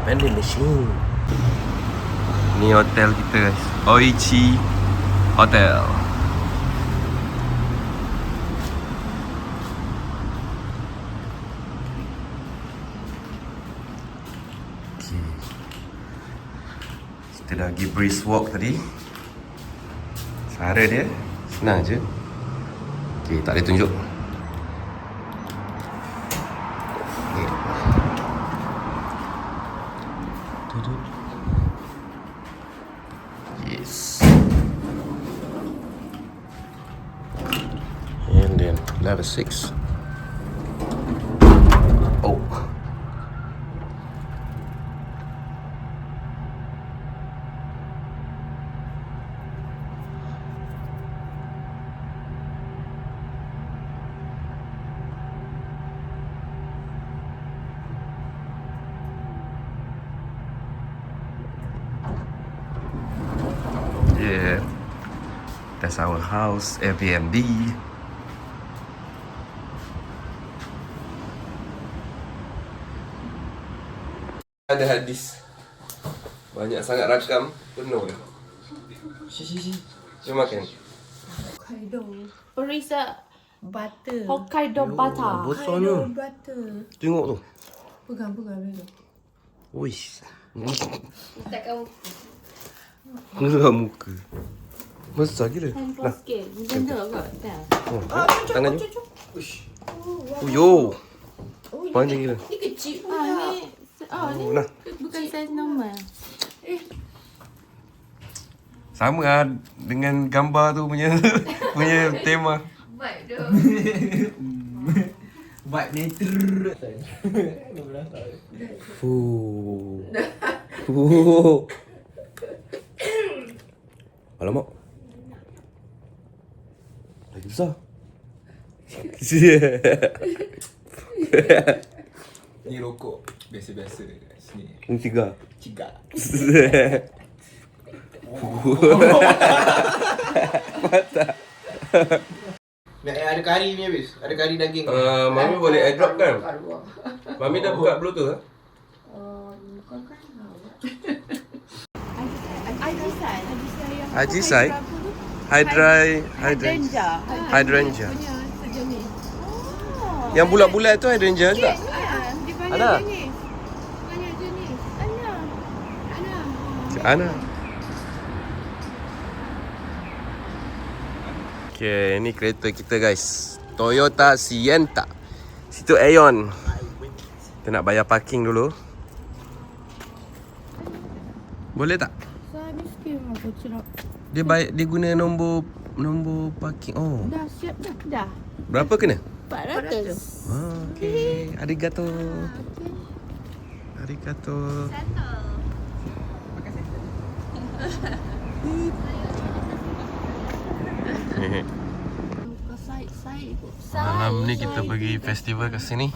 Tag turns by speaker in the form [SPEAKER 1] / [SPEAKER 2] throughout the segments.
[SPEAKER 1] Vending machine. Ni hotel kita guys, Oichi Hotel. Okay. Kita dah pergi brisk walk tadi. Cara dia senang je. Okay, tak boleh tunjuk. Yes. And then level 6. Oh. Yeah, that's our house, Airbnb. Ada hadis. Banyak sangat rakam, penuh. Si. Jom makan.
[SPEAKER 2] Hokkaido
[SPEAKER 3] Perisa
[SPEAKER 2] butter.
[SPEAKER 3] Hokkaido butter.
[SPEAKER 2] Hokkaido butter.
[SPEAKER 1] Tengok tu.
[SPEAKER 2] Pegang.
[SPEAKER 1] Uish.
[SPEAKER 3] Takkan
[SPEAKER 1] Muka muka. Besar gila.
[SPEAKER 3] handphone sikit. Macam tu kot. Tak.
[SPEAKER 1] Oh, tangan je. Uish. Oh yo. Panjang gila.
[SPEAKER 2] Ni kecil pula.
[SPEAKER 3] Ni
[SPEAKER 1] Oh, nah.
[SPEAKER 3] bukan saiz normal.
[SPEAKER 1] Sama lah dengan gambar tu punya punya tema.
[SPEAKER 3] Vibe tu.
[SPEAKER 4] Vibe nature.
[SPEAKER 1] Alamak. Lagi besar.
[SPEAKER 4] Ni rokok biasa-biasa kat sini.
[SPEAKER 1] Ini tiga.
[SPEAKER 4] Cigar.
[SPEAKER 1] Mata.
[SPEAKER 4] Ada kari ni habis. Ada kari daging.
[SPEAKER 1] Mami boleh airdrop kan? Mami dah buka Bluetooth lah? Ajisai. Hydrangea. Yang bulat-bulat tu hydrangea juga? Ana. Ana. Okay, ni kereta kita guys, Toyota Sienta. Situ Aeon. Kita nak bayar parking dulu. Boleh tak? Dia guna nombor parking. Oh.
[SPEAKER 3] Dah siap dah.
[SPEAKER 1] Berapa kena?
[SPEAKER 3] 400.
[SPEAKER 1] Okay. Arigato. Arigato. Malam ni kita pergi festival ke sini.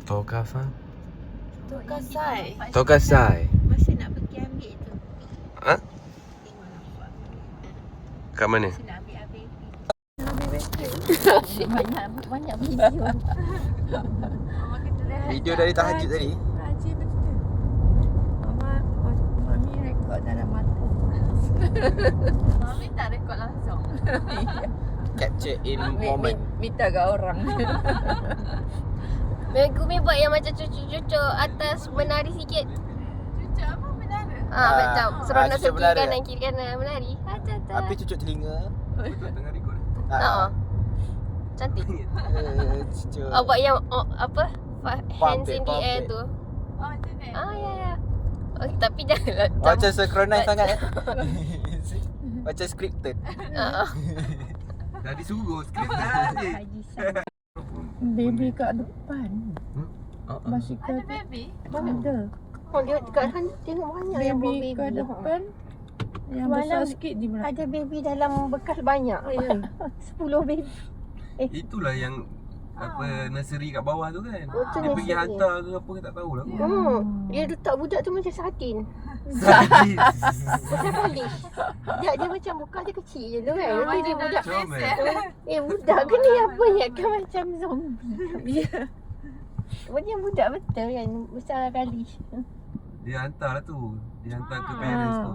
[SPEAKER 1] Tokasai.
[SPEAKER 3] Masih nak pergi ambil tu.
[SPEAKER 1] Ha? Kat mana?
[SPEAKER 3] Nak ambil banyak video.
[SPEAKER 4] Video dari tahajud tadi.
[SPEAKER 3] Rajin betul. Mami rekod dalam mata. Mami tak rekod langsung.
[SPEAKER 4] Capture in moment.
[SPEAKER 3] Minta kat orang.
[SPEAKER 5] Megumi buat yang macam cucuk-cucuk atas menari sikit.
[SPEAKER 3] Cucuk apa menara?
[SPEAKER 5] Macam seronok
[SPEAKER 4] cucuk
[SPEAKER 5] sebelah
[SPEAKER 4] menari.
[SPEAKER 5] kanan kiri kanan menari.
[SPEAKER 4] Api cucuk telinga.
[SPEAKER 1] Tengah record.
[SPEAKER 5] Cantik.
[SPEAKER 4] Cucuk.
[SPEAKER 5] Buat yang apa? Hands in the
[SPEAKER 4] Pump
[SPEAKER 5] air
[SPEAKER 4] it.
[SPEAKER 5] tu.
[SPEAKER 3] Macam ni.
[SPEAKER 5] Ya. Oh, tapi janganlah
[SPEAKER 4] Macam synchronize sangat. Macam scripted.
[SPEAKER 1] Dah disuruh skrip dah.
[SPEAKER 3] Baby kat depan.
[SPEAKER 2] Basikal
[SPEAKER 3] Ada baby.
[SPEAKER 2] ada.
[SPEAKER 5] Oh, dia dekat sana tengok banyak yang bawa
[SPEAKER 2] Baby
[SPEAKER 5] baby.
[SPEAKER 2] ke depan. Yang
[SPEAKER 5] Semalam
[SPEAKER 2] besar sikit di belakang.
[SPEAKER 5] Ada baby dalam bekas banyak.
[SPEAKER 2] Ya.
[SPEAKER 5] 10 baby.
[SPEAKER 1] Itulah yang nursery kat bawah tu kan.
[SPEAKER 5] Oh, tu
[SPEAKER 1] Dia pergi
[SPEAKER 5] nursery.
[SPEAKER 1] hantar ke apa ke tak tahulah.
[SPEAKER 5] Dia letak budak tu macam sardin.
[SPEAKER 1] Sakit.
[SPEAKER 5] Macam polis. Dia macam muka dia kecil je tu kan. Nanti dia budak.
[SPEAKER 1] Comel.
[SPEAKER 5] Budak ke ni apa ni? Kan macam zombie. Macam budak betul kan. Besar kali.
[SPEAKER 1] Dia hantar lah tu. Dia hantar ke parents tu.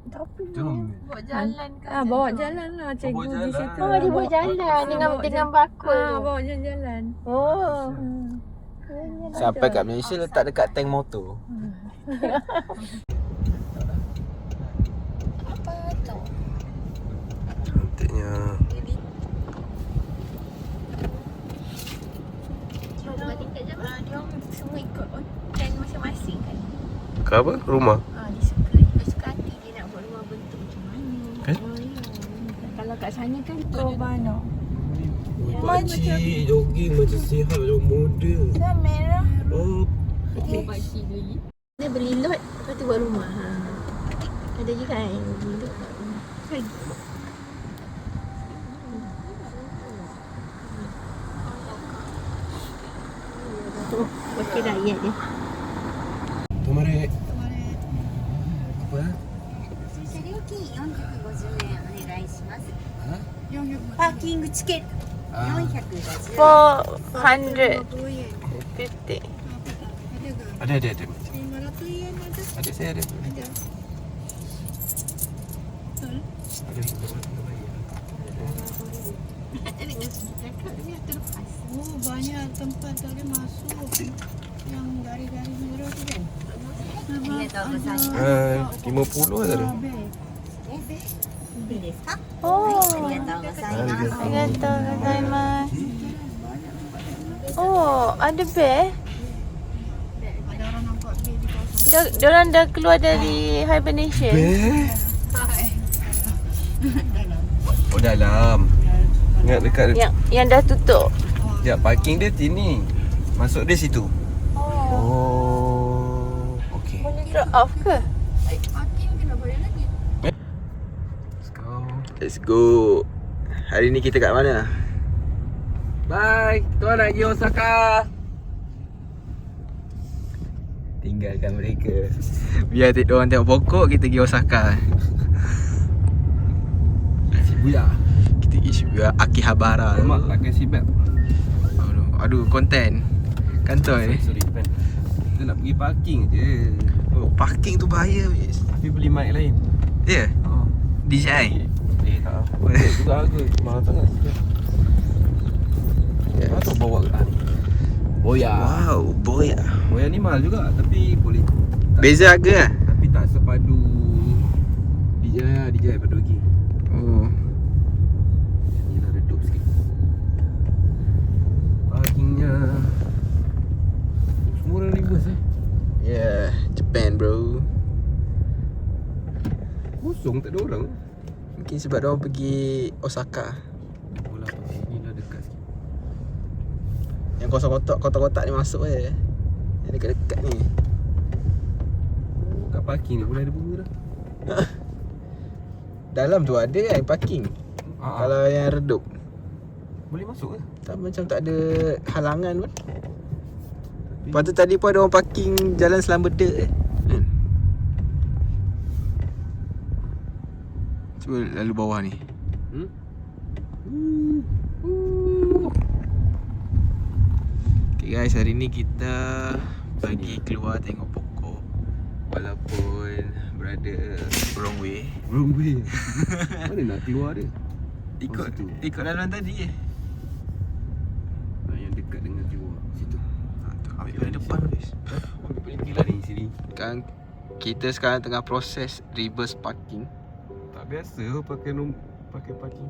[SPEAKER 5] Tapi
[SPEAKER 1] Comel.
[SPEAKER 3] Bawa jalan ke
[SPEAKER 2] Bawa
[SPEAKER 3] macam tu?
[SPEAKER 2] jalan lah cikgu
[SPEAKER 1] Bawa
[SPEAKER 2] di
[SPEAKER 1] jalan.
[SPEAKER 2] situ.
[SPEAKER 5] Oh, dia bawa jalan dengan bakul tu.
[SPEAKER 2] Bawa jalan-jalan.
[SPEAKER 5] Oh.
[SPEAKER 4] Sampai kat Malaysia letak dekat tank motor.
[SPEAKER 1] Cantiknya.
[SPEAKER 3] Dia semua ikut plan masing-masing kan.
[SPEAKER 1] Ke apa? Rumah?
[SPEAKER 3] Dia suka hati dia nak buat rumah bentuk macam mana.
[SPEAKER 1] Eh?
[SPEAKER 3] Kalau kat sana kan
[SPEAKER 2] Kobano.
[SPEAKER 1] Pakcik jogging macam sihat macam muda.
[SPEAKER 2] Yang merah.
[SPEAKER 1] Oh,
[SPEAKER 3] pakcik beli. Dia beli lot, lepas tu buat rumah. Ada juga kan yang beli lot buat rumah. Kan? Wakil rakyat dia.
[SPEAKER 1] Tomare. Apa?
[SPEAKER 6] 車料金450円お願いします。パーキングチケット450円。
[SPEAKER 3] 450.
[SPEAKER 1] Ada. Ada saya ada.
[SPEAKER 2] Oh, banyak tempat tadi masuk. Yang garis-garis merah tu kan.
[SPEAKER 6] ありがとうございます。
[SPEAKER 1] 50 ada.
[SPEAKER 6] いいですか？
[SPEAKER 3] Oh,
[SPEAKER 6] ありがとうございます。
[SPEAKER 3] arigatou gozaimasu. Oh, ada bear? Diorang dah keluar dari hibernation.
[SPEAKER 1] Oh dalam. Ingat dekat
[SPEAKER 3] Yang dah tutup.
[SPEAKER 1] ya parking dia sini. Masuk dia situ. Oh. Okey.
[SPEAKER 3] Boleh drop off ke?
[SPEAKER 1] Let's go. Hari ni kita kat mana? Bye. Kita nak pergi Osaka. Tinggalkan mereka. Biar orang tengok pokok, kita pergi Osaka. Shibuya. Kita pergi Shibuya Akihabara.
[SPEAKER 4] Mak pakai seatbelt.
[SPEAKER 1] Aduh, konten. Kantoi ni.
[SPEAKER 4] Sorry, pen. Kita nak pergi parking je.
[SPEAKER 1] Oh, parking tu bahaya wis.
[SPEAKER 4] Tapi beli mic lain.
[SPEAKER 1] Ya.
[SPEAKER 4] Oh.
[SPEAKER 1] DJI.
[SPEAKER 4] Tak apa. Juga harga mahal sangat. Kau tahu bawa ke tadi? Boya.
[SPEAKER 1] Wow, boya.
[SPEAKER 4] Boya ni mahal juga tapi boleh.
[SPEAKER 1] Beza harga lah.
[SPEAKER 4] Tapi tak sepadu DJI lah. DJI padu lagi.
[SPEAKER 1] Oh.
[SPEAKER 4] Ni lah redup sikit. Parkingnya semua orang reverse eh.
[SPEAKER 1] Yeah, Japan bro.
[SPEAKER 4] Kosong tak ada orang.
[SPEAKER 1] Mungkin sebab dia orang pergi Osaka.
[SPEAKER 4] Bola pasal ni dah dekat sikit.
[SPEAKER 1] Yang kotak-kotak ni masuk je. Yang dekat-dekat ni.
[SPEAKER 4] Oh, kat parking ni boleh ada bunga dah.
[SPEAKER 1] Dalam tu ada kan parking. Kalau yang redup
[SPEAKER 4] boleh masuk ke?
[SPEAKER 1] tak macam tak ada halangan pun. Lepas tu tadi pun ada orang parking jalan Selambeda kan. Cuba lalu bawah ni. Okay guys, hari ni kita pergi keluar tengok pokok. Walaupun berada wrong way.
[SPEAKER 4] Wrong way. Mana nak keluar dia?
[SPEAKER 1] Ikut dalam tadi je.
[SPEAKER 4] Yang dekat dengan jiwa situ.
[SPEAKER 1] Ambil paling depan guys.
[SPEAKER 4] Ambil paling gila ni sini.
[SPEAKER 1] Sekarang kita sekarang tengah proses reverse parking.
[SPEAKER 4] Tak biasa pakai parking.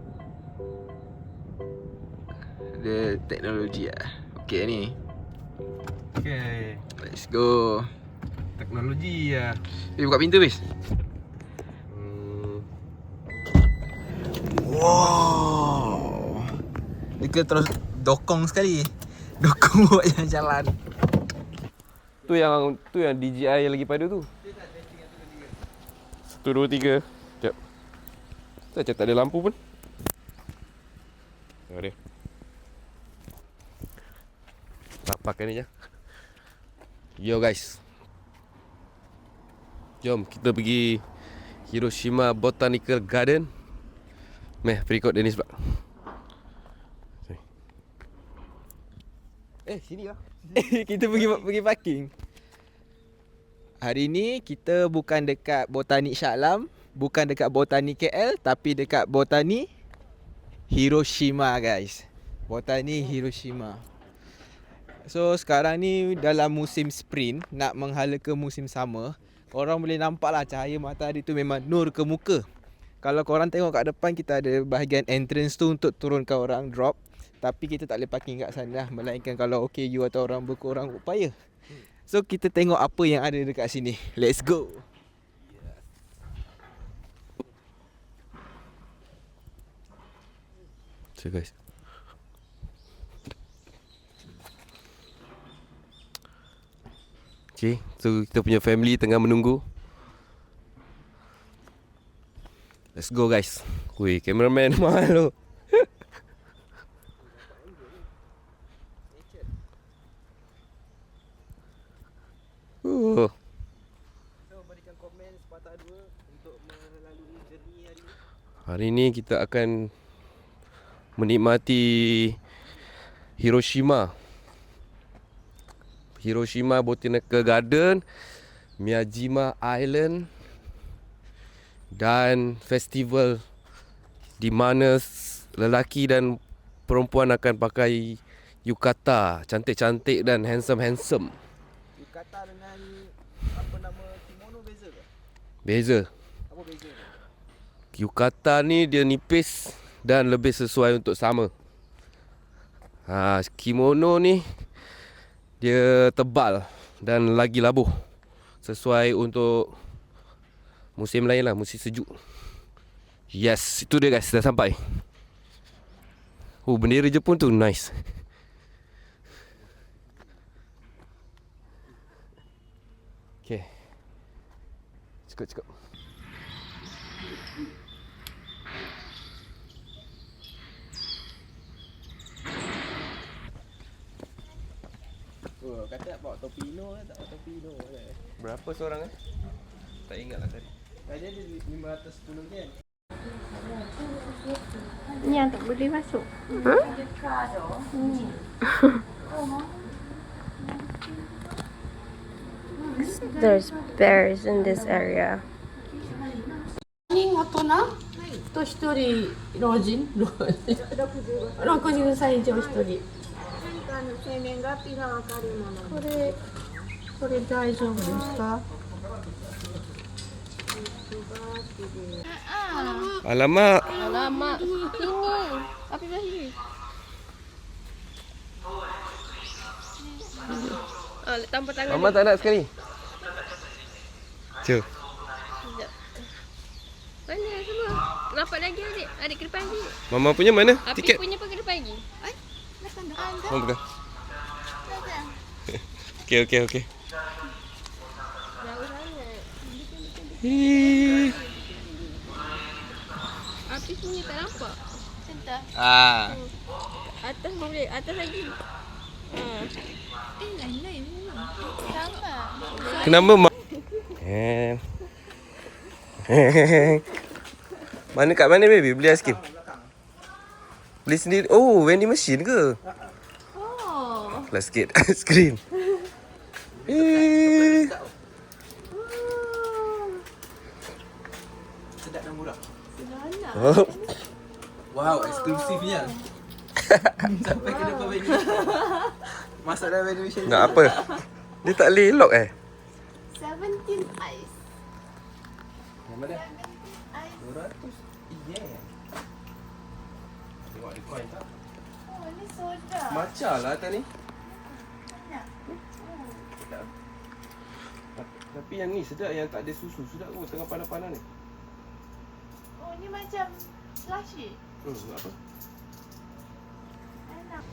[SPEAKER 1] Ada teknologi lah. Okay ni.
[SPEAKER 4] Okay.
[SPEAKER 1] Let's go.
[SPEAKER 4] Teknologi lah.
[SPEAKER 1] Buka pintu bis. Wow. Dia kena terus dokong sekali. Dokong buat jalan-jalan. Tu yang DJI yang lagi pada tu. 1, 2, 3. Sekejap. Macam tak ada lampu pun. Tengok dia. Tapakkan ni je. Yo guys. Jom kita pergi Hiroshima Botanical Garden. Meh, perikot Dennis pula. Sini lah.
[SPEAKER 7] Kita pergi parking. Hari ni kita bukan dekat Botani Shah Alam, bukan dekat Botani KL, tapi dekat Botani Hiroshima guys. Botani Hiroshima. So sekarang ni dalam musim spring, nak menghala ke musim summer. Korang boleh nampak lah cahaya matahari tu memang nur ke muka. Kalau korang tengok kat depan, kita ada bahagian entrance tu untuk turunkan orang drop. Tapi kita tak boleh parking kat sana lah, melainkan kalau OKU atau orang berkurang upaya. So kita tengok apa yang ada dekat sini. Let's go.
[SPEAKER 1] So guys. Okay, so kita punya family tengah menunggu. Let's go guys. Wih, cameraman mahal tu.
[SPEAKER 7] So berikan komen sepatah dua untuk melalui journey hari ni.
[SPEAKER 1] Hari ni kita akan menikmati Hiroshima Botanical Garden, Miyajima Island dan festival di mana lelaki dan perempuan akan pakai yukata, cantik-cantik dan handsome.
[SPEAKER 7] Yukata dengan apa nama kimono beza ke?
[SPEAKER 1] Beza.
[SPEAKER 7] Apa beza?
[SPEAKER 1] Yukata ni dia nipis dan lebih sesuai untuk summer. Kimono ni dia tebal dan lagi labuh, sesuai untuk musim lain lah, musim sejuk. Yes, itu dia guys, dah sampai. Bendera Jepun tu nice. Okay, cukup.
[SPEAKER 7] Kata nak bawa topi Ino kan, tak bawa topi Ino kan.
[SPEAKER 1] Berapa seorang Tak ingat lah tadi.
[SPEAKER 7] Tadi ada 510 kan.
[SPEAKER 5] Ni yang tak boleh masuk. There's bears in this area.
[SPEAKER 2] 人大人と一人老人60歳以上一人
[SPEAKER 3] 生年月日がわかるもの。
[SPEAKER 2] これ大丈夫ですか
[SPEAKER 1] Alamak.
[SPEAKER 5] Alamak. Sini. Api belah sini. Letak tampar tangan.
[SPEAKER 1] Mama tak nak sekali. Cuk.
[SPEAKER 5] Mana semua? Nampak lagi adik? Adik ke depan lagi?
[SPEAKER 1] Mama punya mana?
[SPEAKER 5] Api
[SPEAKER 1] Tiket.
[SPEAKER 5] punya pun ke depan lagi?
[SPEAKER 1] Mama pegang. Okay.
[SPEAKER 5] Jauh sangat.
[SPEAKER 1] Hii.
[SPEAKER 5] Api punya tak nampak. Centang. Atas boleh. Atas lagi. Lain-lain memang. Sama.
[SPEAKER 1] Kenapa Mana kat mana baby beli aiskrim? Beli sendiri. Oh, vending machine ke?
[SPEAKER 5] Oh.
[SPEAKER 1] Let's get aiskrim.
[SPEAKER 7] Sedap dan murah.
[SPEAKER 1] Oh.
[SPEAKER 7] Wow, eksklusifnya. Sampai ke depan vending. Masuk dalam vending machine.
[SPEAKER 1] Nak apa? Dia tak boleh lock
[SPEAKER 5] 17 ice.
[SPEAKER 7] Nama dia? 200. Yeah.
[SPEAKER 1] Tengok ada coin tak?
[SPEAKER 5] Oh, ni soda.
[SPEAKER 1] Matcha lah atas ni. Tapi yang ni sedap, yang tak ada susu sedap kot tengah panas-panas ni.
[SPEAKER 5] Oh, ni macam slushy.
[SPEAKER 1] Apa?
[SPEAKER 5] Enak.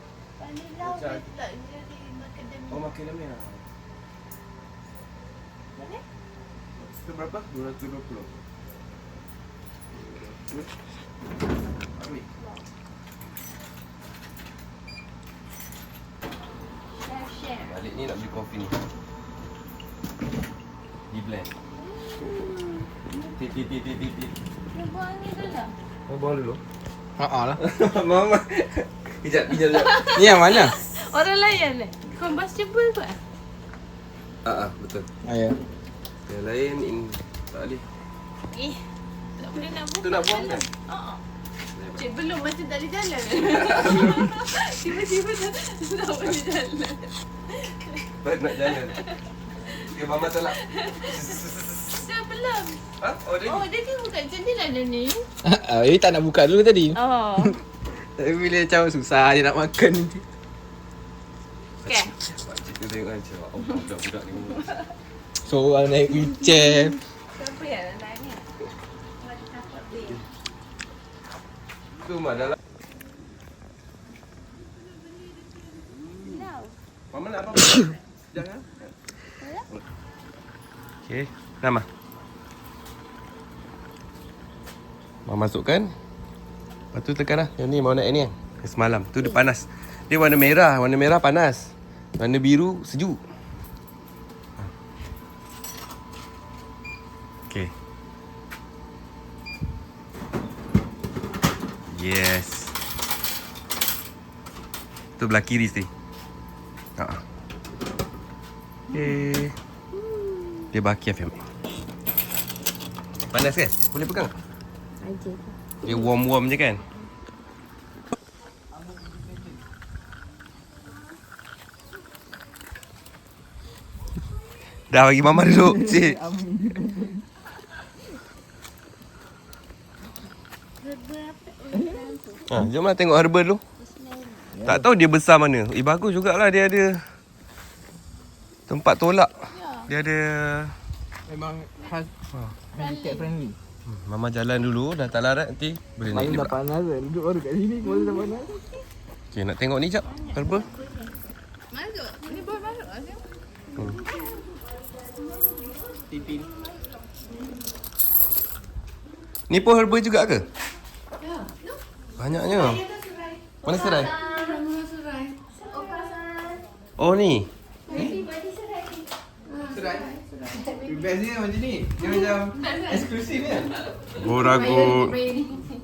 [SPEAKER 5] Vanilla
[SPEAKER 1] Macam-
[SPEAKER 5] tak jadi macadamia.
[SPEAKER 1] Oh, macadamia. Itu berapa? 220. Ambil. Balik ni nak beli kopi ni. Di blend. Tit.
[SPEAKER 5] Dia buang ni dulu.
[SPEAKER 1] Mau buang dulu?
[SPEAKER 7] Lah.
[SPEAKER 1] Mama. Kejap.
[SPEAKER 7] Ni yang mana?
[SPEAKER 5] Orang lain lah. Combustible kot.
[SPEAKER 1] Betul.
[SPEAKER 7] Ya.
[SPEAKER 1] Yang lain tak boleh.
[SPEAKER 5] Tak boleh nak buka.
[SPEAKER 1] Tu nak buang kan?
[SPEAKER 5] Cik belum macam tak boleh jalan. Tiba-tiba tak boleh jalan.
[SPEAKER 1] Baik nak jalan. Okay, Mama tolak.
[SPEAKER 5] Dah belum.
[SPEAKER 1] Ha? Oh, dia
[SPEAKER 5] Oh, dia kan buka macam ni lah dia ni.
[SPEAKER 7] Ini tak nak buka dulu tadi.
[SPEAKER 5] Oh.
[SPEAKER 7] Tapi bila macam susah dia nak makan nanti.
[SPEAKER 5] Okay.
[SPEAKER 1] Pakcik tu tengok kan. Cakap, oh, budak-budak ni.
[SPEAKER 7] Seorang naik wheelchair.
[SPEAKER 5] Siapa yang nak naik ni?
[SPEAKER 1] Tu Mak dalam. Mama nak apa? Jangan. Okey, nama. Mama masukkan. Lepas tu tekan lah. Yang ni mau naik ni kan. Yang semalam. Tu dia panas. Dia warna merah. Warna merah panas. Warna biru sejuk. Okey. Yes. Tu belah kiri sini. Okay. Dia baki FM. Panas kan? Boleh pegang?
[SPEAKER 5] Aja.
[SPEAKER 1] Dia warm-warm je kan? Dah bagi Mama duduk. Cik. Jomlah tengok herba dulu. Tak tahu dia besar mana. Bagus jugalah dia ada tempat tolak. Dia ada.
[SPEAKER 7] Memang handicap friendly.
[SPEAKER 1] Mama jalan dulu. Dah tak larat nanti boleh naik
[SPEAKER 7] Paling
[SPEAKER 1] dia.
[SPEAKER 7] dah panas kan. Duduk baru kat sini boleh dah panas.
[SPEAKER 1] Okay, nak tengok ni jap. Herba.
[SPEAKER 5] Masuk. Ni boleh masuk lah siapa?
[SPEAKER 7] Tipin.
[SPEAKER 1] Ni pun herba juga ke? Ya. Banyaknya. Mana serai? Oh ni.
[SPEAKER 7] Serai. Best dia macam ni. Dia macam eksklusif kan.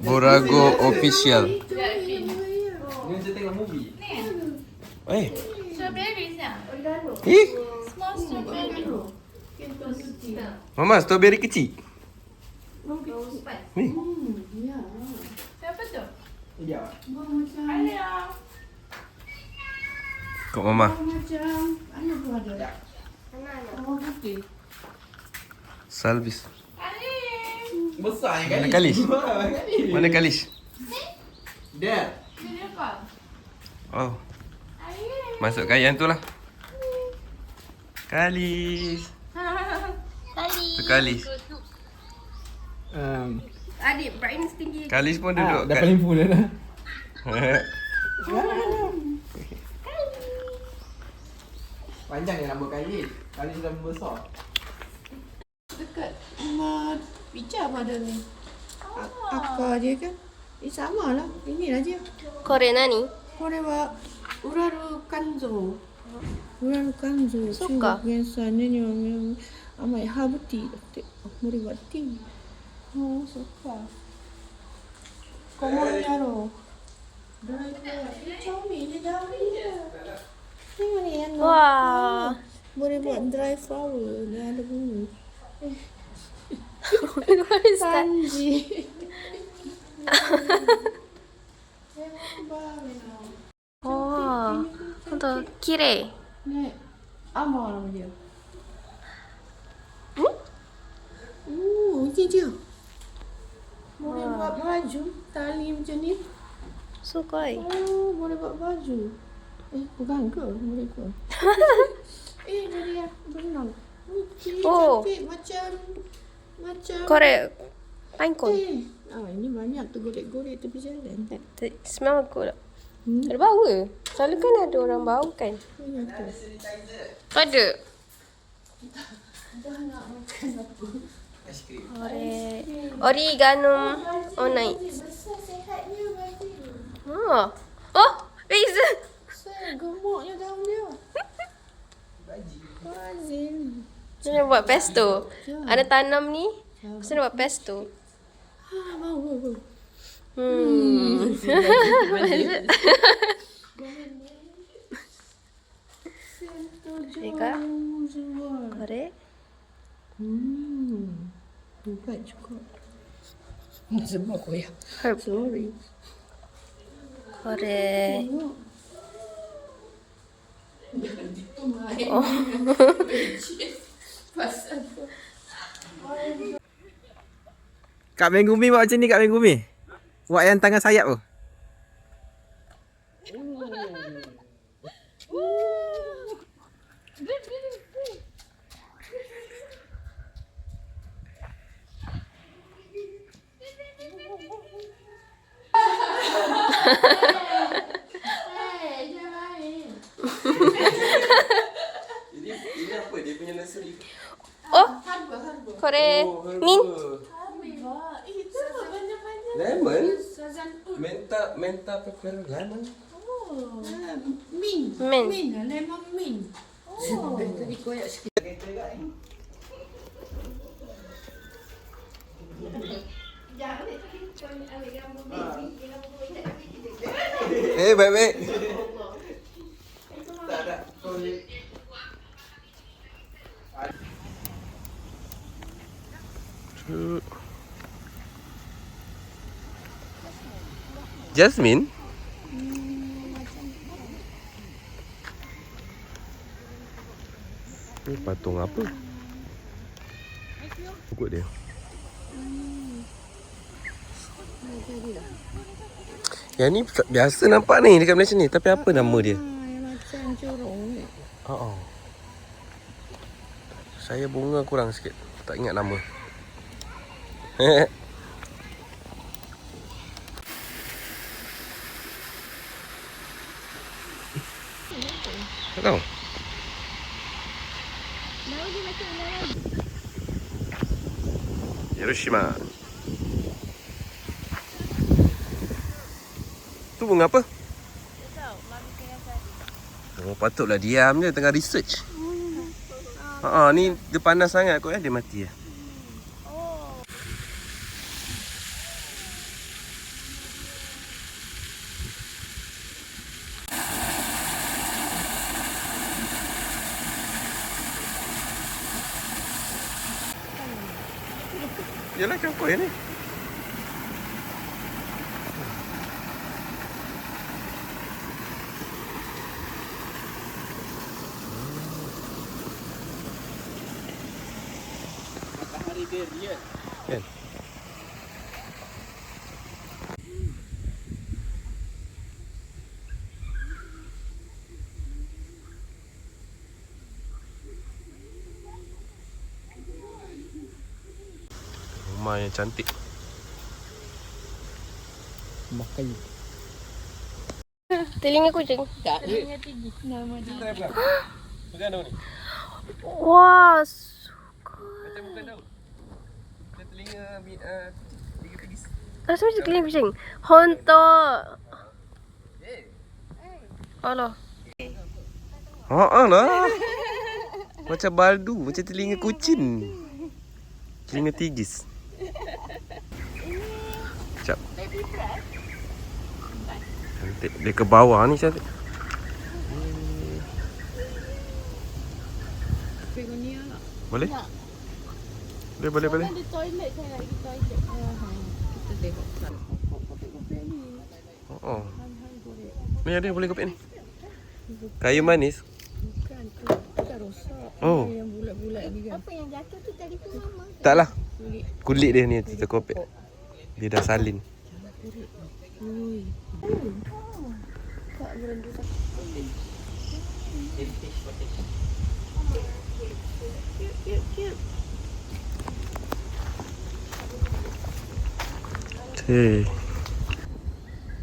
[SPEAKER 1] Borago official.
[SPEAKER 7] Dia macam tengok movie.
[SPEAKER 5] Strawberries lah. Small strawberry.
[SPEAKER 1] Mama, strawberry kecil. Ni.
[SPEAKER 5] Siapa tu?
[SPEAKER 7] Dia.
[SPEAKER 5] Alia.
[SPEAKER 1] Kok Mama.
[SPEAKER 2] Macam mana tu ada? Oh, putih.
[SPEAKER 1] Salvis.
[SPEAKER 5] Alia.
[SPEAKER 7] Besar yang
[SPEAKER 1] Mana
[SPEAKER 7] kali.
[SPEAKER 1] Kalish? Mana Kalish?
[SPEAKER 7] Dad.
[SPEAKER 5] Dia apa?
[SPEAKER 1] Oh,
[SPEAKER 5] Alia.
[SPEAKER 1] masukkan yang tu lah. Kalish. Tu Kalish.
[SPEAKER 5] Adik, brightness tinggi.
[SPEAKER 1] Kalish pun duduk
[SPEAKER 7] Dah paling full dah. Panjang yang rambut Khalid. Khalid dah besar.
[SPEAKER 2] Dekat rumah Picha apa ada ni? Akak dia kan? Sama lah. Inilah dia.
[SPEAKER 5] Korea nani?
[SPEAKER 2] Kore wa Uraru Kanzo. Uraru Kanzo.
[SPEAKER 5] Suka?
[SPEAKER 2] Biasa ni yang amai herbal tea. Muri buat tea. Oh, suka. Komo yaro. Driver. Chomi dia dari dia. Tengok ni yang
[SPEAKER 5] Wah.
[SPEAKER 2] boleh buat dry flower. Dia ada bunga.
[SPEAKER 5] What is that?
[SPEAKER 2] Sanji.
[SPEAKER 5] Oh. Untuk kire.
[SPEAKER 2] Ni apa nama dia? Ini dia. Boleh buat baju tali macam ni.
[SPEAKER 5] Sukoi.
[SPEAKER 2] Oh, boleh buat baju. Bukan ke? Boleh ke? Jadi benang.
[SPEAKER 5] Oh.
[SPEAKER 2] Cantik macam
[SPEAKER 5] Korea. Pankon.
[SPEAKER 2] ini banyak tu golek-golek tepi jalan.
[SPEAKER 5] Smell good. Ada bau ke? Selalu kan ada orang bau kan?
[SPEAKER 2] Banyak tu.
[SPEAKER 5] Ada. Oregano onions. Oh. Oh, Reza.
[SPEAKER 2] Gemuknya daun dia. Bazil.
[SPEAKER 5] Saya nak buat pesto. Ada tanam ni. Saya nak buat pesto.
[SPEAKER 2] Bau.
[SPEAKER 5] Eka. Korek.
[SPEAKER 2] Bukan cukup. Semua koyak.
[SPEAKER 5] Herb.
[SPEAKER 2] Sorry.
[SPEAKER 5] Korek.
[SPEAKER 7] Kak Megumi buat macam ni Kak Megumi. Buat yang tangan sayap tu.
[SPEAKER 1] Ini apa? Dia punya nursery.
[SPEAKER 5] Oh, korek. Mint.
[SPEAKER 1] Lemon? Menta pepper lemon.
[SPEAKER 2] Mint.
[SPEAKER 5] Mint.
[SPEAKER 2] Mint lah. Lemon mint. Oh. Tadi koyak sikit.
[SPEAKER 1] Baik. Jasmine? Ni patung apa? Pokok dia. Yang ni biasa nampak ni dekat Malaysia ni. Tapi apa nama dia?
[SPEAKER 2] Macam corong ni.
[SPEAKER 1] Saya bunga kurang sikit. Tak ingat nama. Tak tahu. Hiroshima. Tu bunga apa? Oh, patutlah diam je tengah research. Ni dia panas sangat kot dia mati ya. Yalah cokok ni.
[SPEAKER 7] Matahari dia real.
[SPEAKER 1] Kan? Rumah yang cantik.
[SPEAKER 7] Rumah kayu.
[SPEAKER 5] Telinga kucing.
[SPEAKER 2] Tak. Nama dia.
[SPEAKER 1] Pegang daun ni.
[SPEAKER 5] Wah,
[SPEAKER 1] Macam bukan daun. Macam telinga tigis.
[SPEAKER 5] rasa macam telinga kucing. Hontok. Alah.
[SPEAKER 1] Lah. Macam baldu, macam telinga kucing. Telinga tigis. Sekejap. Cantik. Dia ke bawah ni cantik.
[SPEAKER 2] Begonia lah.
[SPEAKER 1] Boleh? Boleh.
[SPEAKER 2] Di toilet saya lagi toilet. Kita tengok kan. Kopi ni.
[SPEAKER 1] Ni ada boleh kopi ni. Kayu manis.
[SPEAKER 2] Bukan rosak.
[SPEAKER 1] Oh.
[SPEAKER 2] Yang bulat-bulat ni kan.
[SPEAKER 5] Apa yang jatuh tu tadi pun mama.
[SPEAKER 1] Taklah. Kulit dia ni terkopek. Dia dah salin.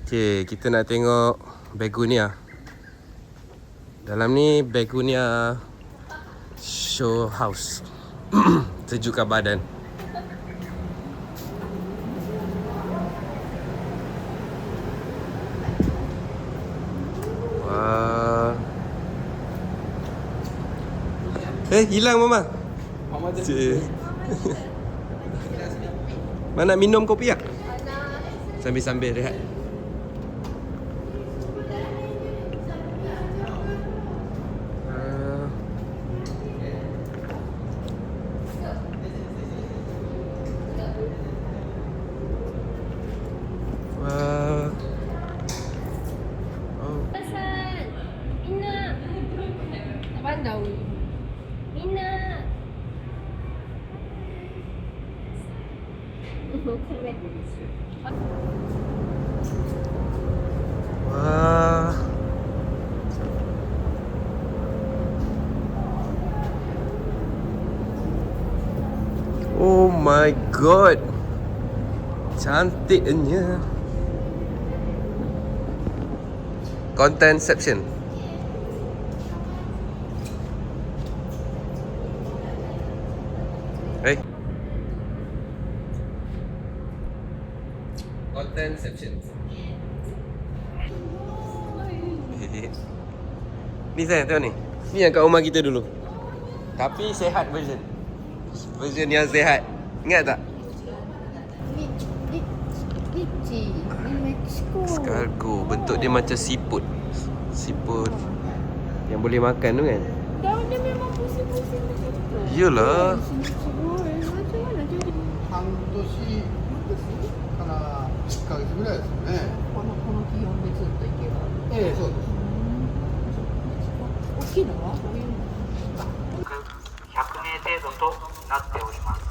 [SPEAKER 1] Okay, kita nak tengok begonia. Dalam ni begonia show house. Sejukkan badan. Wah. Hilang Mama. Cik. Mana minum kopi tak? Sambil-sambil rehat. Wah. Oh.
[SPEAKER 5] Pesan. Mina. Tak pandau. Mina.
[SPEAKER 1] Wah. Oh my god. Cantiknya. Contentception. Hey. Contentception. Ni saya tengok ni. Ni yang kat rumah kita dulu. Tapi sehat version. Version yang sehat. Ingat tak?
[SPEAKER 2] Licin. Di Mexico.
[SPEAKER 1] Escargot. Bentuk dia macam siput. Siput yang boleh makan tu kan?
[SPEAKER 2] Daun dia memang pusing-pusing macam tu.
[SPEAKER 1] Iyalah.
[SPEAKER 2] Macam mana jadi?
[SPEAKER 8] 半年から1ヶ月ぐらいですよね。
[SPEAKER 2] この気温でずっといけば。
[SPEAKER 8] ええ、そうです。
[SPEAKER 2] 大きいのはこういうの。
[SPEAKER 9] 100名程度となっております。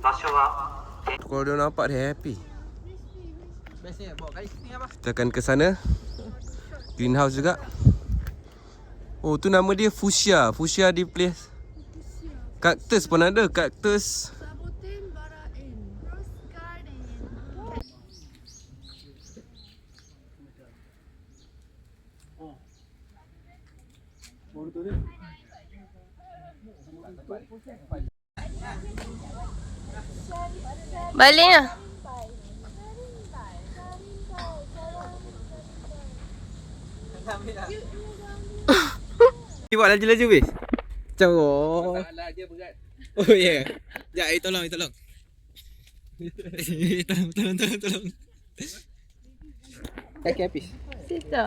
[SPEAKER 9] 場所は
[SPEAKER 1] Kalau dia nampak dia happy.
[SPEAKER 7] Bestnya bawa kali sini apa?
[SPEAKER 1] Kita akan ke sana. Greenhouse juga. Oh, tu nama dia Fuchsia. Fuchsia di place. Cactus pun ada. Cactus.
[SPEAKER 5] Balik lah.
[SPEAKER 7] Buat laju-laju weh. Macam
[SPEAKER 1] Masalah dia berat.
[SPEAKER 7] Oh ya. Yeah. Sekejap, tolong. tolong. Kaki habis.
[SPEAKER 5] Situ.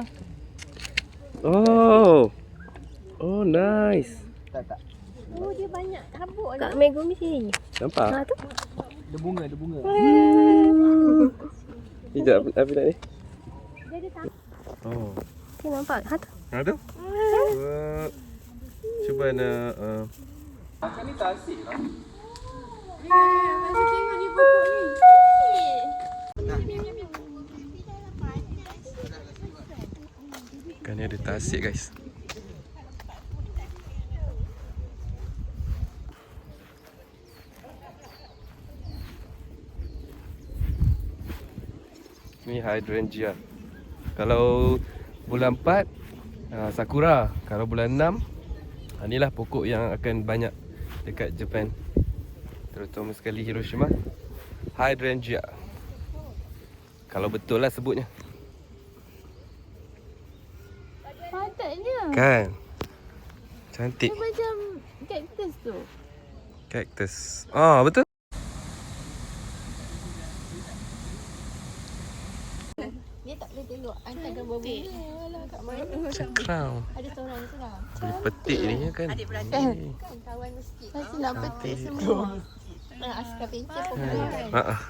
[SPEAKER 1] Oh. Oh, nice.
[SPEAKER 7] Tak.
[SPEAKER 5] Oh, dia banyak habuk kat Megumi sini.
[SPEAKER 1] Nampak?
[SPEAKER 5] Ha tu.
[SPEAKER 7] Ada bunga.
[SPEAKER 1] Sekejap, apa nak ni?
[SPEAKER 5] Dia ada tak?
[SPEAKER 1] Oh.
[SPEAKER 5] Dia nampak. Ha tu.
[SPEAKER 1] Ada? Cuba nak
[SPEAKER 2] Macam tengok ni pokok ni.
[SPEAKER 1] kan ni ada tasik guys. Ni hydrangea. Kalau bulan 4 sakura. Kalau bulan 6 inilah pokok yang akan banyak dekat Japan, terutama sekali Hiroshima. Hydrangea. Kalau betul lah sebutnya.
[SPEAKER 5] Patutnya.
[SPEAKER 1] Kan? Cantik.
[SPEAKER 5] Dia macam cactus tu.
[SPEAKER 1] Cactus. Ah, betul.
[SPEAKER 5] Dia tak boleh tengok hantar gambar bunga lah kat mana.
[SPEAKER 1] Macam crown.
[SPEAKER 5] Ada seorang tu lah.
[SPEAKER 1] Boleh petik ni kan.
[SPEAKER 5] Kan kawan sikit. Pasti nak petik semua. Askar pencet pun kan.
[SPEAKER 1] Ha ah.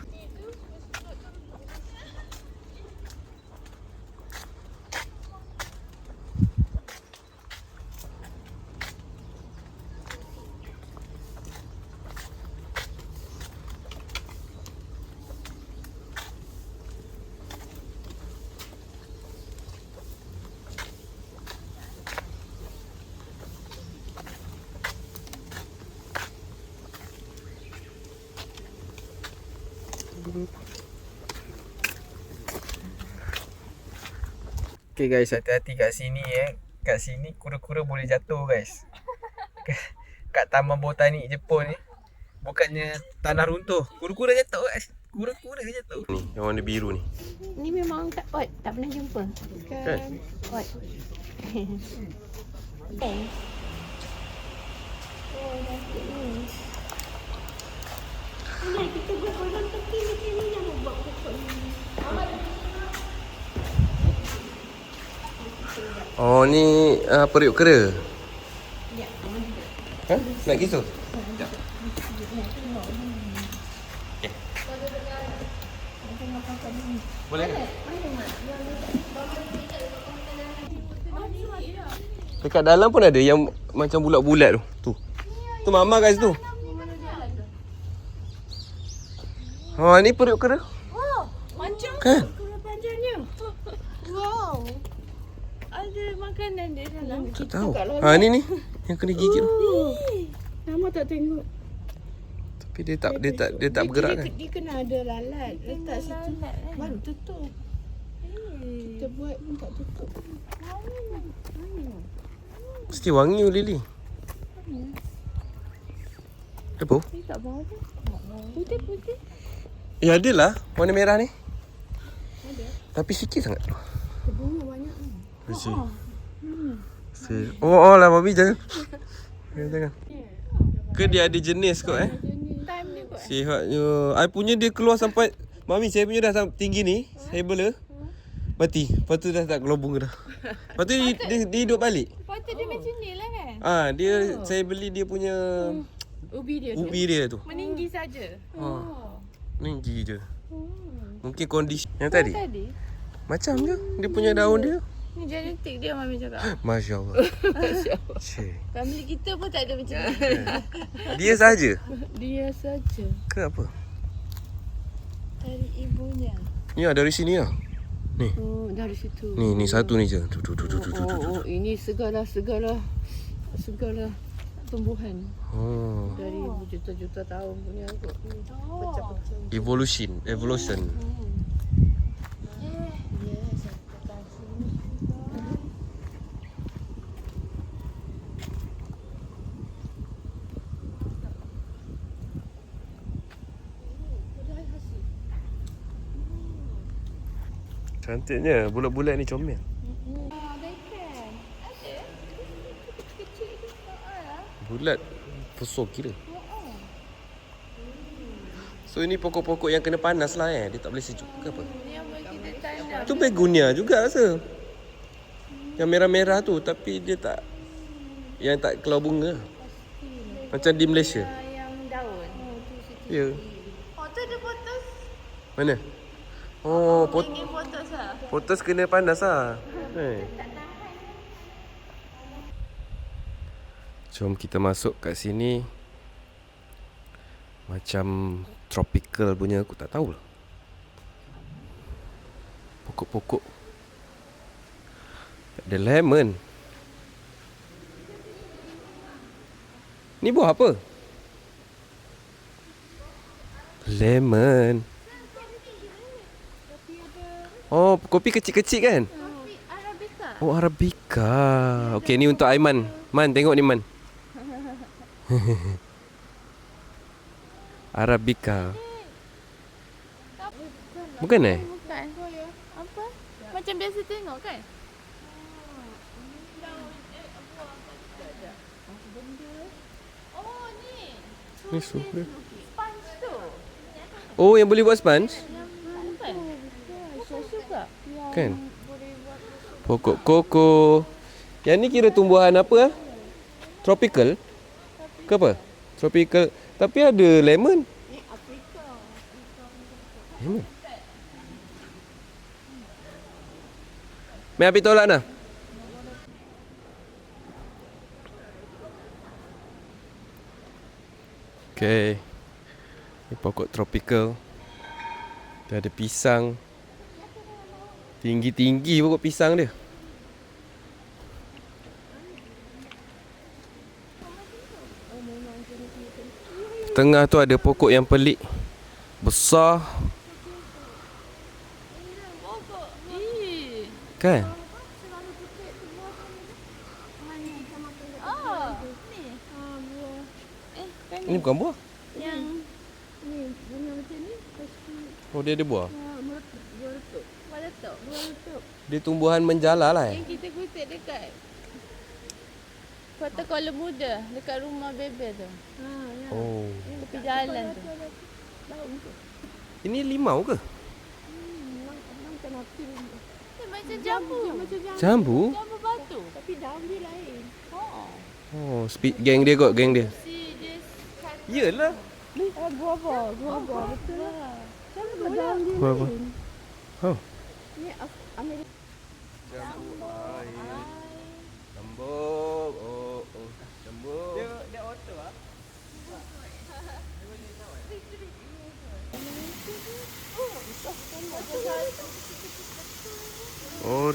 [SPEAKER 7] Okay guys, hati-hati kat sini Kat sini kura-kura boleh jatuh guys. kat Taman Botanik Jepun ni bukannya tanah runtuh. Kura-kura jatuh guys. Kura-kura jatuh.
[SPEAKER 1] Ni, yang warna biru ni.
[SPEAKER 5] Ni memang kat Ot. Tak pernah jumpa.
[SPEAKER 1] Kan?
[SPEAKER 5] Ot. Oh, nasib ni. Ini kita berkorang tepi macam ni yang buat pokok ni.
[SPEAKER 1] Oh ni periuk kera.
[SPEAKER 5] Ya,
[SPEAKER 1] Ha? Nak kisah? Boleh ke? Dekat dalam pun ada yang macam bulat-bulat tu. Tu mama kat situ. Oh, ni periuk kera.
[SPEAKER 2] Oh, macam
[SPEAKER 1] Kan?
[SPEAKER 2] kura panjangnya. Wow. Ada makanan di dalam.
[SPEAKER 1] Tak tahu. Ha ni yang kena gigit tu.
[SPEAKER 2] Lama tak tengok.
[SPEAKER 1] Tapi dia tak bergerak kan.
[SPEAKER 2] Dia kena ada lalat. Letak situ. Baru tutup. Kita buat pun tak tutup.
[SPEAKER 1] Mesti wangi Lily. Apa?
[SPEAKER 2] Ni tak bau tu. Putih-putih.
[SPEAKER 1] Ya ada lah warna merah ni. Ada. Tapi sikit sangat.
[SPEAKER 2] Bunga banyak ni.
[SPEAKER 1] Oh lah Mami jangan. Jangan. Ke dia ada jenis kot
[SPEAKER 2] Time ni kot.
[SPEAKER 1] Sihatnya. I punya dia keluar sampai Mami saya punya dah sampai tinggi ni. Saya bela. Mati. Lepas tu dah tak keluar bunga dah. Lepas tu dia hidup balik.
[SPEAKER 2] Patut dia macam ni lah kan.
[SPEAKER 1] Dia saya beli dia punya
[SPEAKER 2] Ubi dia tu.
[SPEAKER 1] ubi dia tu.
[SPEAKER 2] Meninggi saja.
[SPEAKER 1] Tinggi je. Mungkin kondisi yang tadi.
[SPEAKER 2] Tadi.
[SPEAKER 1] Macam je dia punya daun dia.
[SPEAKER 2] Ni genetik dia Mami cakap.
[SPEAKER 1] Masya-Allah. Cik.
[SPEAKER 2] Family kita pun tak ada macam ni.
[SPEAKER 1] Dia saja.
[SPEAKER 2] Dia saja.
[SPEAKER 1] Ke apa?
[SPEAKER 2] Dari ibunya.
[SPEAKER 1] Ni dari sini lah. Ni.
[SPEAKER 2] Oh, dari situ.
[SPEAKER 1] Ni satu ni je. Tu.
[SPEAKER 2] Oh, ini segala tumbuhan
[SPEAKER 1] Oh.
[SPEAKER 2] dari berjuta-juta tahun punya kot. Pecah-pecah.
[SPEAKER 1] Evolution. Cantiknya bulat-bulat ni comel. Bulat besar kira. So ini pokok-pokok yang kena panas lah Dia tak boleh sejuk ke apa?
[SPEAKER 2] Yang kita tanam.
[SPEAKER 1] Tu begonia juga rasa. Yang merah-merah tu tapi dia tak keluar bunga. Macam di Malaysia.
[SPEAKER 2] Yang daun.
[SPEAKER 1] Ya.
[SPEAKER 2] Oh, tu dia potos.
[SPEAKER 1] Mana? Oh,
[SPEAKER 2] Ini potos lah.
[SPEAKER 1] potos kena panas lah. Jom kita masuk kat sini. Macam tropical punya aku tak tahu lah. Pokok-pokok. Ada lemon. Ni buah apa? Lemon. Oh, kopi kecil-kecil kan?
[SPEAKER 2] Arabica.
[SPEAKER 1] Oh, Arabica. Okey, ni untuk Aiman. Man, tengok ni Man. Arabica. Bukan eh?
[SPEAKER 2] Bukan. Apa? Macam biasa tengok kan? Oh, ni.
[SPEAKER 1] Ni suka.
[SPEAKER 2] Sponge tu.
[SPEAKER 1] Oh, yang boleh buat sponge?
[SPEAKER 2] Bukan? Bukan juga.
[SPEAKER 1] Kan? Pokok koko. Yang ni kira tumbuhan apa? Tropical? Ke apa? Tropical. Tapi ada lemon. Lemon. Mai api tolak nak? Okay. Ini pokok tropical. Dia ada pisang. Tinggi-tinggi pokok pisang dia. Tengah tu ada pokok yang pelik. Besar. Kan? Ini bukan buah.
[SPEAKER 3] Yang ni bunga macam ni. Lepas tu
[SPEAKER 1] Oh, dia ada buah.
[SPEAKER 3] meletup.
[SPEAKER 1] Dia tumbuhan menjala lah.
[SPEAKER 3] Yang kita kutip dekat Kota Kuala Muda, dekat rumah Bebel tu. Ya.
[SPEAKER 1] Oh.
[SPEAKER 3] Tepi jalan tu.
[SPEAKER 1] Ini limau ke?
[SPEAKER 3] Dia macam jambu.
[SPEAKER 1] Jambu?
[SPEAKER 3] Jambu batu. Tapi daun dia lain.
[SPEAKER 1] Oh, geng dia kot, geng dia.
[SPEAKER 3] See this cat.
[SPEAKER 1] Yelah.
[SPEAKER 3] Guava. Betul lah. Jambu daun dia
[SPEAKER 1] Guava.
[SPEAKER 3] lain.
[SPEAKER 1] Oh.
[SPEAKER 3] Ni Amerika.
[SPEAKER 1] Jambu air. Jambuk. Oh. Jambuk.
[SPEAKER 7] Dia auto ah.
[SPEAKER 1] Oh,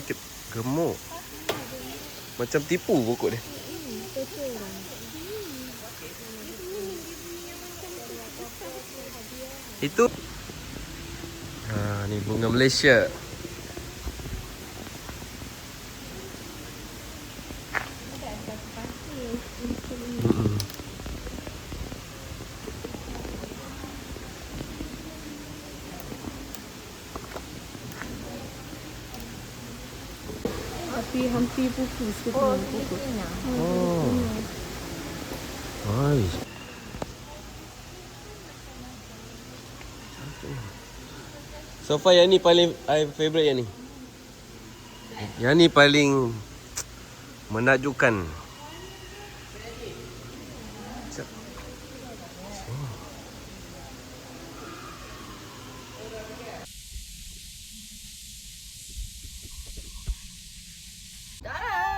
[SPEAKER 1] gemuk. Macam tipu pokok dia. Itu ni bunga Malaysia.
[SPEAKER 2] Hampir pupus ke pokok.
[SPEAKER 1] Oh. Hai. So far yang ni paling I favourite yang ni. Yang ni paling menakjubkan.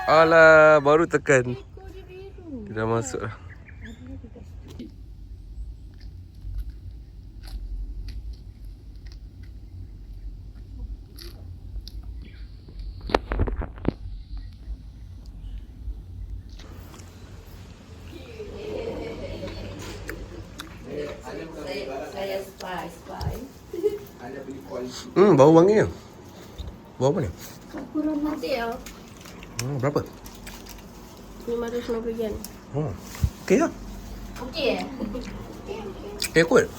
[SPEAKER 1] Alah, baru tekan. Dia dah masuk dah.
[SPEAKER 2] Saya spy.
[SPEAKER 1] Bau wangi ya. Bau apa ni?
[SPEAKER 3] Kurang mati ya.
[SPEAKER 1] Berapa?
[SPEAKER 3] RM590.
[SPEAKER 1] Oh. Okey lah.
[SPEAKER 3] Okey.
[SPEAKER 1] Kot.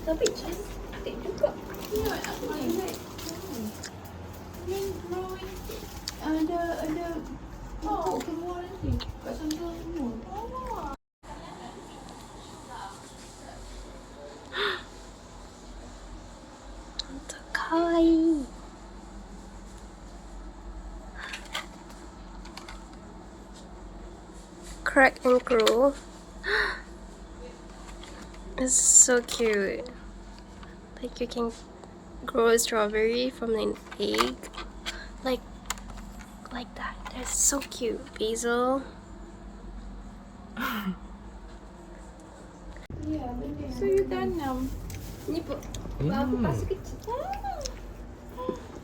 [SPEAKER 3] Tapi cantik juga. Ya, aku ingat. Ada pokok semua nanti. Kat sana semua.
[SPEAKER 5] Kawaii. Crack and Grow. It's so cute. Like you can grow a strawberry from an egg. Like that. That's so cute. Basil.
[SPEAKER 3] So you tanam.
[SPEAKER 5] Ni apa pasal kecil.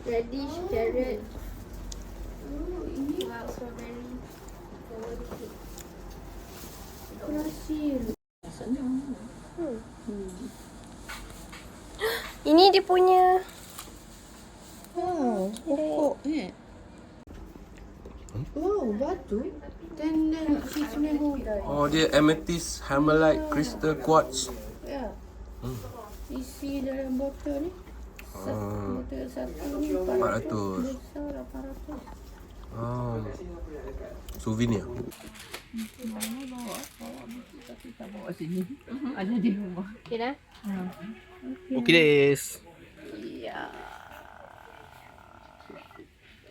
[SPEAKER 5] Radish, carrot. Wow, strawberry. Ini dia punya.
[SPEAKER 2] Pokok ni. Wow, batu. Dan seasonal holder.
[SPEAKER 1] Oh, dia amethyst, hammerlite, crystal quartz.
[SPEAKER 2] Ya. Isi dalam botol ni. Botol satu ni
[SPEAKER 1] 400.
[SPEAKER 2] Besar 800.
[SPEAKER 1] Oh. Souvenir.
[SPEAKER 5] Okay dah.
[SPEAKER 7] Okey des.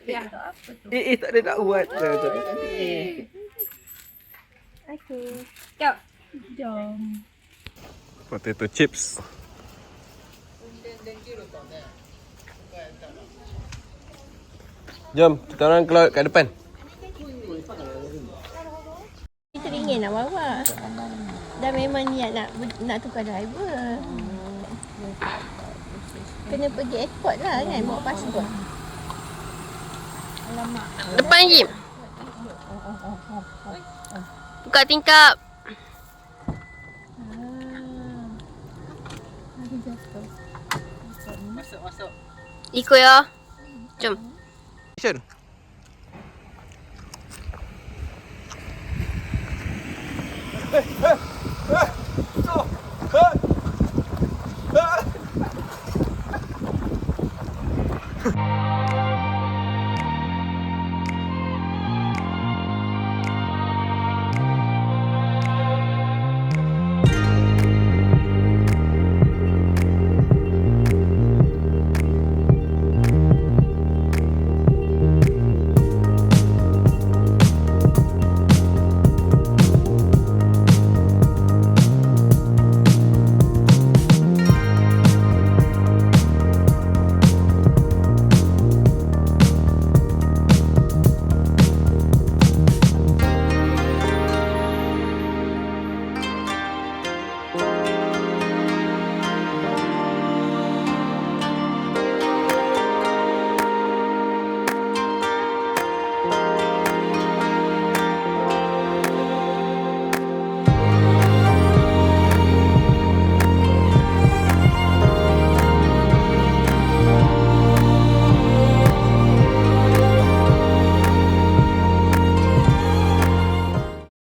[SPEAKER 7] Tak ada nak buat.
[SPEAKER 5] Okay. Jom.
[SPEAKER 1] Potato chips. Jom, kita orang keluar kat depan.
[SPEAKER 3] Kita ingin nak bawa. Dah memang niat nak tukar driver. Kena pergi airport lah kan, bawa pasport.
[SPEAKER 5] Depan lagi. Buka tingkap.
[SPEAKER 7] Masuk.
[SPEAKER 5] Ikut ya. Jom.
[SPEAKER 7] Sure.